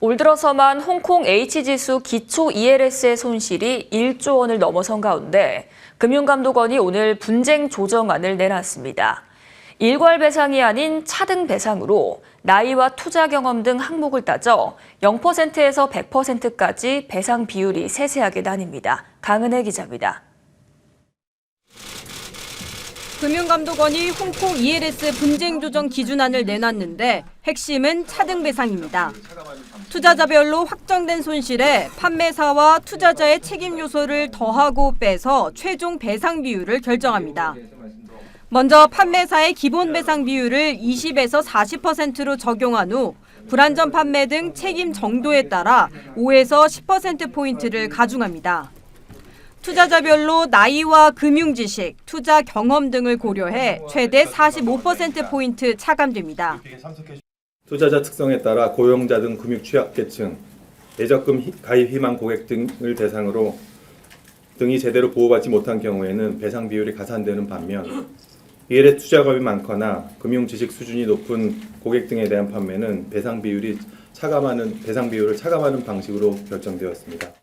올 들어서만 홍콩 H지수 기초 ELS의 손실이 1조 원을 넘어선 가운데 금융감독원이 오늘 분쟁 조정안을 내놨습니다. 일괄 배상이 아닌 차등 배상으로 나이와 투자 경험 등 항목을 따져 0%에서 100%까지 배상 비율이 세세하게 나뉩니다. 강은혜 기자입니다. 금융감독원이 홍콩 ELS 분쟁 조정 기준안을 내놨는데 핵심은 차등 배상입니다. 투자자별로 확정된 손실에 판매사와 투자자의 책임 요소를 더하고 빼서 최종 배상 비율을 결정합니다. 먼저 판매사의 기본 배상 비율을 20에서 40%로 적용한 후 불안전 판매 등 책임 정도에 따라 5에서 10%포인트를 가중합니다. 투자자별로 나이와 금융 지식, 투자 경험 등을 고려해 최대 45%포인트 차감됩니다. 투자자 특성에 따라 고용자 등 금융 취약계층, 예적금 가입 희망 고객 등을 대상으로 등이 제대로 보호받지 못한 경우에는 배상 비율이 가산되는 반면 ELS 투자금이 많거나 금융 지식 수준이 높은 고객 등에 대한 판매는 배상 비율을 차감하는 방식으로 결정되었습니다.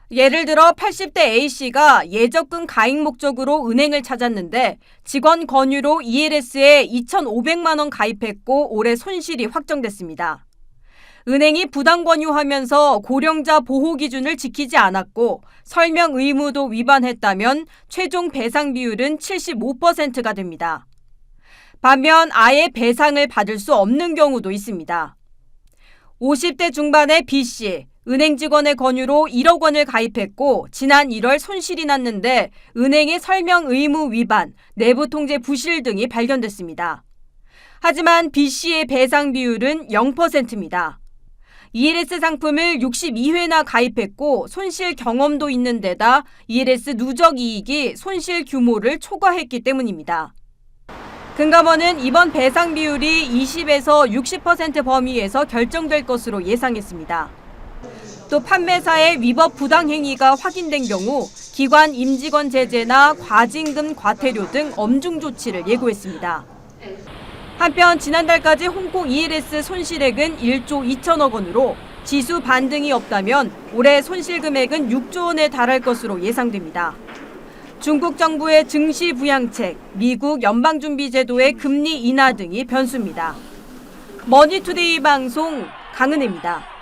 예를 들어 80대 A씨가 예적금 가입 목적으로 은행을 찾았는데 직원 권유로 ELS에 2,500만 원 가입했고 올해 손실이 확정됐습니다. 은행이 부당 권유하면서 고령자 보호 기준을 지키지 않았고 설명 의무도 위반했다면 최종 배상 비율은 75%가 됩니다. 반면 아예 배상을 받을 수 없는 경우도 있습니다. 50대 중반의 B씨, 은행 직원의 권유로 1억 원을 가입했고 지난 1월 손실이 났는데 은행의 설명 의무 위반, 내부 통제 부실 등이 발견됐습니다. 하지만 B씨의 배상 비율은 0%입니다. ELS 상품을 62회나 가입했고 손실 경험도 있는 데다 ELS 누적 이익이 손실 규모를 초과했기 때문입니다. 금감원은 이번 배상 비율이 20에서 60% 범위에서 결정될 것으로 예상했습니다. 또 판매사의 위법 부당 행위가 확인된 경우 기관 임직원 제재나 과징금 과태료 등 엄중 조치를 예고했습니다. 한편 지난달까지 홍콩 ELS 손실액은 1조 2천억 원으로 지수 반등이 없다면 올해 손실 금액은 6조 원에 달할 것으로 예상됩니다. 중국 정부의 증시 부양책, 미국 연방준비제도의 금리 인하 등이 변수입니다. 머니투데이 방송 강은혜입니다.